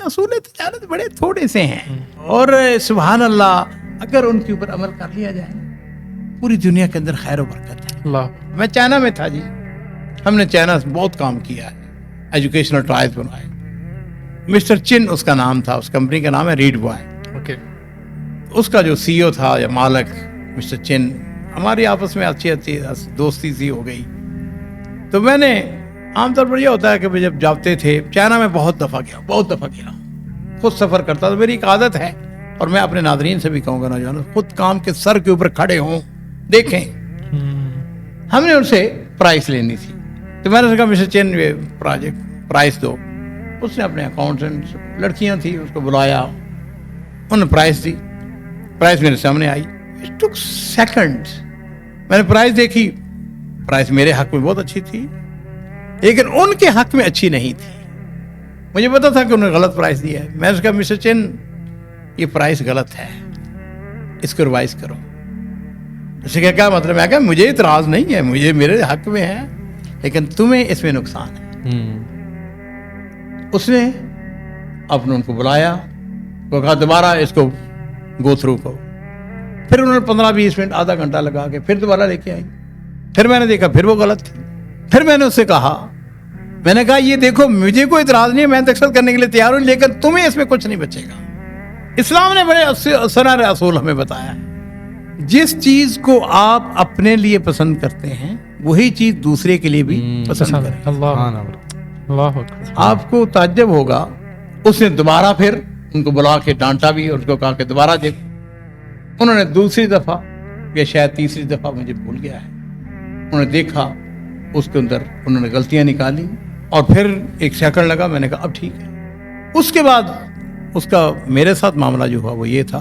असूल तिजारत बड़े थोड़े से हैं, और सुभान अल्लाह अगर उनके ऊपर अमल कर लिया जाए पूरी दुनिया के अंदर खैर बरकत है। अल्लाह। मैं चाइना में था जी, हमने चाइना से बहुत काम किया है, एजुकेशनल ट्रायल्स बनाए। मिस्टर चिन उसका नाम था, उस कंपनी का नाम है रीड बॉय। ओके। उसका जो सीईओ था या मालिक मिस्टर चिन, हमारी आपस में अच्छी दोस्ती सी हो गई। तो मैंने आमतौर पर यह होता है कि जब जाते थे चाइना में बहुत दफ़ा गया, खुद सफ़र करता। तो मेरी एक आदत है, और मैं अपने नादरीन से भी कहूँगा नौजवानों, खुद काम के सर के ऊपर खड़े हों, देखें। हमने उनसे प्राइस लेनी थी, तो मैंने कहा मिस्टर चिन ये प्राइस दो। उसने अपने अकाउंटेंट लड़कियां थी उसको बुलाया, उन्होंने प्राइस दी, प्राइस मेरे सामने आई। इट टुक सेकंड्स, मैंने प्राइस देखी, प्राइस मेरे हक में बहुत अच्छी थी लेकिन उनके हक में अच्छी नहीं थी। मुझे पता था कि उन्होंने गलत प्राइस दिया है। मैंने कहा मिस्टर चिन ये प्राइस गलत है, इसको रिवाइज करो। उसने क्या मतलब? मैं कहा मुझे इतराज नहीं है, मुझे मेरे हक में है लेकिन तुम्हें इसमें नुकसान है। उसने अपने उनको बुलाया, वो कहा दोबारा इसको गो थ्रू करो। फिर उन्होंने 15-20 मिनट आधा घंटा लगा के फिर दोबारा लेके आई। फिर मैंने देखा फिर वो गलत थी। फिर मैंने उससे कहा, मैंने कहा ये देखो मुझे कोई इतराज नहीं है, मैं एक्सेप्ट करने के लिए तैयार हूं लेकिन तुम्हें इसमें कुछ नहीं बचेगा। इस्लाम ने बड़े सरारे असूल हमें बताया है, जिस चीज को आप अपने लिए पसंद करते हैं वही चीज दूसरे के लिए भी पसंद करें। अल्लाह। आपको ताज्जुब होगा, उसने दोबारा फिर उनको बुला के डांटा भी और उसको कहा कि दोबारा देखो। उन्होंने दूसरी दफा या शायद तीसरी दफा, मुझे भूल गया है, उन्होंने देखा उसके अंदर उन्होंने गलतियां निकाली और फिर एक सेकंड लगा। मैंने कहा अब ठीक है। उसके बाद उसका मेरे साथ मामला जो हुआ वो ये था,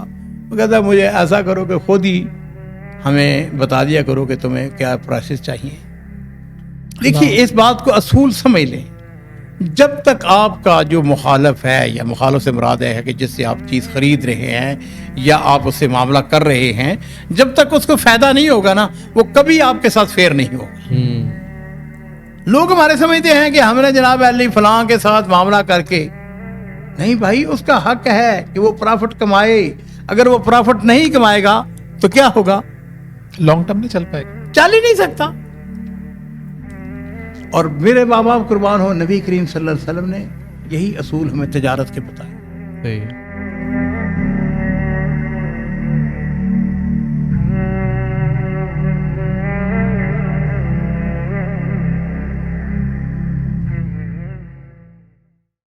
वो कहता मुझे ऐसा करो कि खुद ही हमें बता दिया करो कि तुम्हें क्या प्रोसेस चाहिए। देखिए इस बात को असूल समझ लें, जब तक आपका जो मुखालफ है या मुखालफ से मुराद है कि जिससे आप चीज़ खरीद रहे हैं या आप उससे मामला कर रहे हैं, जब तक उसको फायदा नहीं होगा ना वो कभी आपके साथ फेयर नहीं होगा। लोग हमारे समझते हैं कि हमने जनाब अली फलां के साथ मामला करके, नहीं भाई उसका हक है कि वो प्रॉफिट कमाए। अगर वो प्रॉफिट नहीं कमाएगा तो क्या होगा? लॉन्ग टर्म नहीं चल पाएगा, चल ही नहीं सकता। और मेरे बाप कुर्बान हो, नबी करीम सल्लल्लाहु अलैहि वसल्लम ने यही असूल हमें तिजारत के बताए।